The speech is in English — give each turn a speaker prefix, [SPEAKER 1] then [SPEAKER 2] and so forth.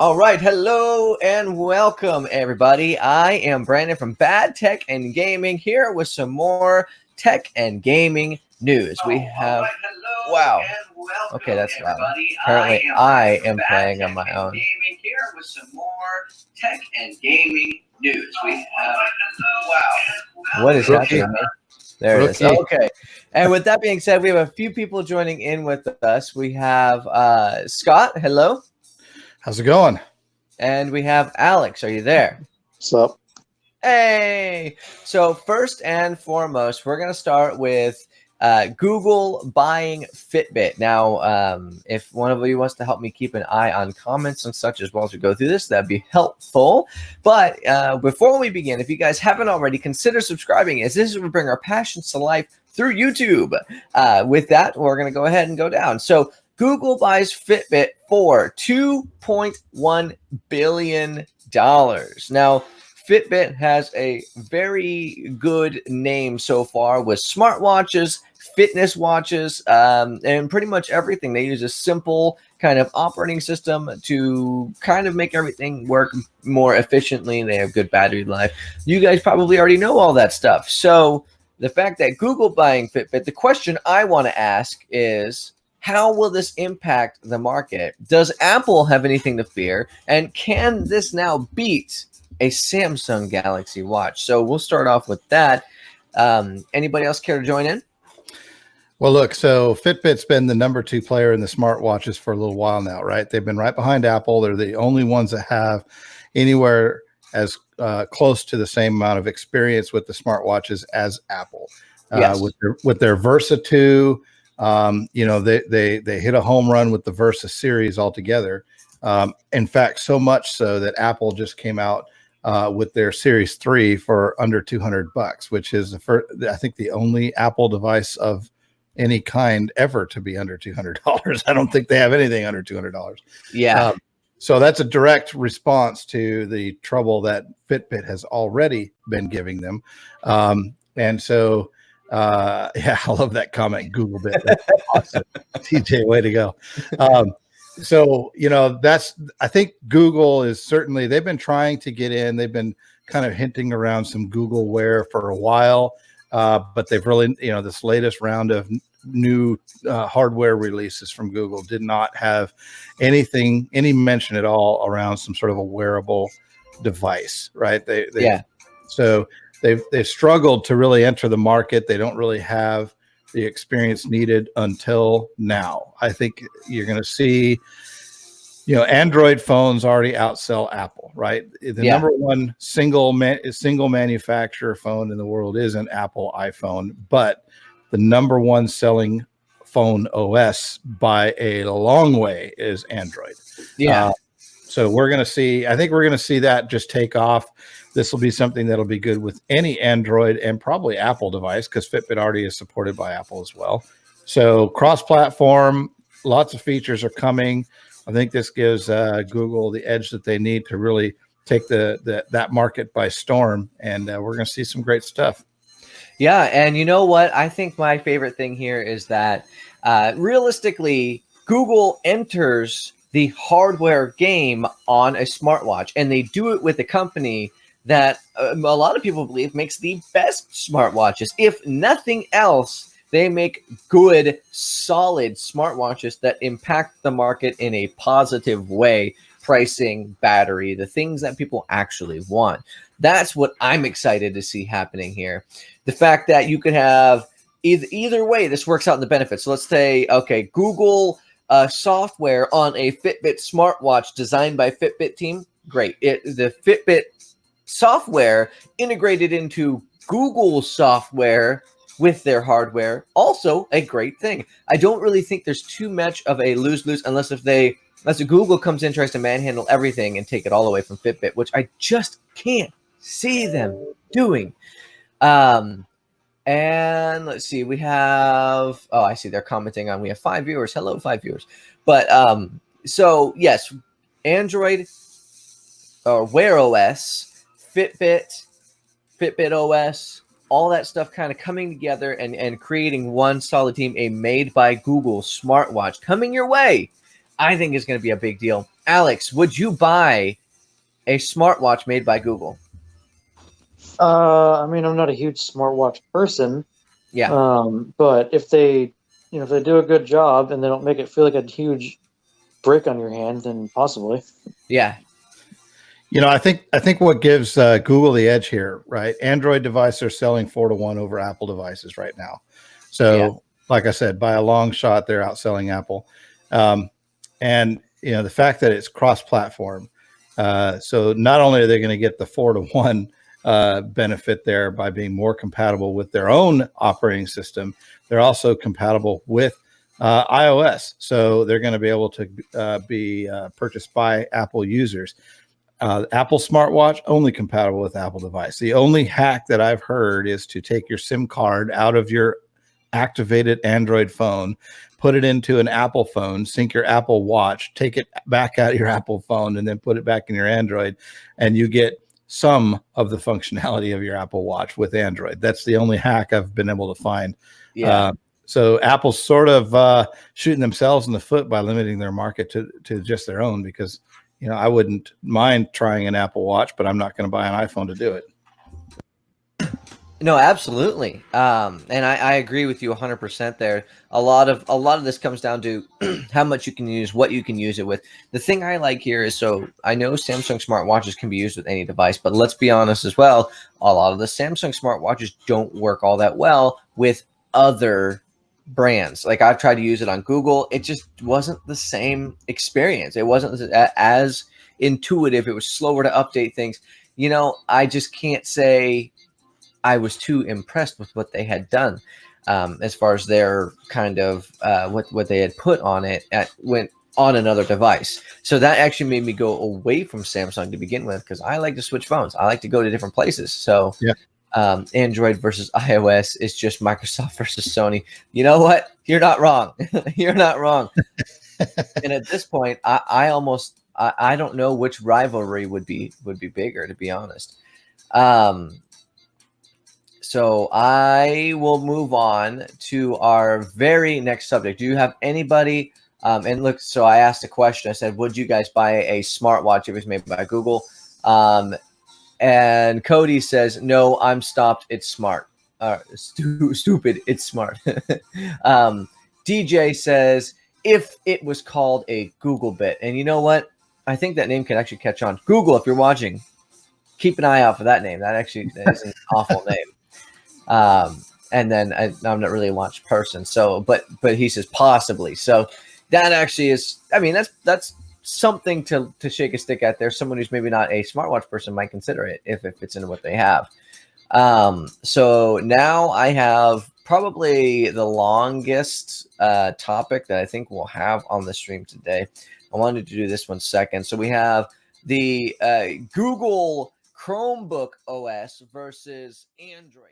[SPEAKER 1] All right, hello and welcome, everybody. I am Brandon from Bad Tech and Gaming here with some more tech and gaming news. We have wow. Okay, that's loud. Apparently, I am playing on my own. Gaming here with some more tech and gaming news. We have wow. What is happening? There it is. Okay. And with that being said, we have a few people joining in with us. We have Scott. Hello.
[SPEAKER 2] How's it going?
[SPEAKER 1] And we have Alex. Are you there?
[SPEAKER 3] What's up?
[SPEAKER 1] Hey. So first and foremost, we're going to start with Google buying Fitbit. Now, if one of you wants to help me keep an eye on comments and such as well as we go through this, that'd be helpful. But before we begin, if you guys haven't already, consider subscribing, as this is what bring our passions to life through YouTube. With that, we're going to go ahead and go down. So Google buys Fitbit for $2.1 billion. Now, Fitbit has a very good name so far with smartwatches, fitness watches, and pretty much everything. They use a simple kind of operating system to kind of make everything work more efficiently. They have good battery life. You guys probably already know all that stuff. So the fact that Google buying Fitbit, the question I want to ask is, how will this impact the market? Does Apple have anything to fear? And can this now beat a Samsung Galaxy Watch? So we'll start off with that. Anybody else care to join in?
[SPEAKER 2] Well, look, so Fitbit's been the number 2 player in the smartwatches for a little while now, right? They've been right behind Apple. They're the only ones that have anywhere as close to the same amount of experience with the smartwatches as Apple.
[SPEAKER 1] Yes.
[SPEAKER 2] With their Versa 2. They hit a home run with the Versa series altogether. In fact, so much so that Apple just came out with their Series 3 for under $200, which is I think the only Apple device of any kind ever to be under $200. I don't think they have anything under $200.
[SPEAKER 1] Yeah.
[SPEAKER 2] So that's a direct response to the trouble that Fitbit has already been giving them. And so I love that comment, Googlebit. That's awesome. TJ, way to go. I think Google is certainly, they've been trying to get in. They've been kind of hinting around some Google Wear for a while, but they've really, this latest round of new hardware releases from Google did not have any mention at all around some sort of a wearable device, right? So they've struggled to really enter the market. They don't really have the experience needed until now. I think you're going to see, Android phones already outsell Apple, right? The number one single manufacturer phone in the world is an Apple iPhone, but the number one selling phone OS by a long way is Android. Yeah. So I think we're going to see that just take off. This will be something that'll be good with any Android and probably Apple device, because Fitbit already is supported by Apple as well. So cross-platform, lots of features are coming. I think this gives Google the edge that they need to really take that market by storm, and we're going to see some great stuff.
[SPEAKER 1] Yeah, and you know what? I think my favorite thing here is that realistically, Google enters the hardware game on a smartwatch, and they do it with a company that a lot of people believe makes the best smartwatches. If nothing else, they make good, solid smartwatches that impact the market in a positive way. Pricing, battery, the things that people actually want. That's what I'm excited to see happening here. The fact that you could have either way, this works out in the benefits. So let's say, okay, Google software on a Fitbit smartwatch designed by Fitbit team. Great. The Fitbit software integrated into Google software with their hardware, also a great thing. I don't really think there's too much of a lose-lose unless Google comes in, tries to manhandle everything and take it all away from Fitbit, which I just can't see them doing. And let's see, we have, I see they're commenting on, we have 5 viewers. Hello, 5 viewers. But so yes, Android or Wear OS, Fitbit OS, all that stuff kind of coming together and creating one solid team, a made by Google smartwatch coming your way, I think is going to be a big deal. Alex, would you buy a smartwatch made by Google?
[SPEAKER 3] I mean, I'm not a huge smartwatch person,
[SPEAKER 1] Yeah,
[SPEAKER 3] but if they, if they do a good job and they don't make it feel like a huge brick on your hand, then possibly.
[SPEAKER 1] yeah,
[SPEAKER 2] I think what gives Google the edge here, right? Android devices are selling 4-to-1 over Apple devices right now.
[SPEAKER 1] yeah,
[SPEAKER 2] So, like I said, by a long shot, they're outselling Apple. And the fact that it's cross-platform, so not only are they going to get the 4-to-1 benefit there by being more compatible with their own operating system, they're also compatible with iOS. So they're going to be able to be purchased by Apple users. Apple smartwatch only compatible with Apple device. The only hack that I've heard is to take your SIM card out of your activated Android phone, put it into an Apple phone, sync your Apple Watch, take it back out of your Apple phone, and then put it back in your Android, and you get some of the functionality of your Apple Watch with Android. That's the only hack I've been able to find.
[SPEAKER 1] yeah.
[SPEAKER 2] So Apple's sort of shooting themselves in the foot by limiting their market to just their own, because I wouldn't mind trying an Apple Watch, but I'm not going to buy an iPhone to do it.
[SPEAKER 1] No, absolutely. And I agree with you 100% there. A lot of this comes down to how much you can use, what you can use it with. The thing I like here is, so I know Samsung smartwatches can be used with any device, but let's be honest as well, a lot of the Samsung smartwatches don't work all that well with other brands. Like, I've tried to use it on Google. It just wasn't the same experience. It wasn't as intuitive. It was slower to update things. I just can't say I was too impressed with what they had done, as far as their kind of what they had put on it went on another device. So that actually made me go away from Samsung to begin with, because I like to switch phones. I like to go to different places. So
[SPEAKER 2] Yeah.
[SPEAKER 1] Android versus iOS is just Microsoft versus Sony. You know what? You're not wrong. You're not wrong. And at this point, I don't know which rivalry would be bigger, to be honest. So I will move on to our very next subject. Do you have anybody? And look, so I asked a question. I said, would you guys buy a smartwatch if it was made by Google? And Cody says, no, I'm stopped. It's smart. Stupid. It's smart. DJ says, if it was called a Googlebit. And you know what? I think that name can actually catch on. Google, if you're watching, keep an eye out for that name. That is an awful name. And then I'm not really a watch person. So, but he says possibly. So that actually is, I mean, that's something to shake a stick at there. Someone who's maybe not a smartwatch person might consider it if it fits into what they have. So now I have probably the longest topic that I think we'll have on the stream today. I wanted to do this one second. So we have the Google Chromebook OS versus Android.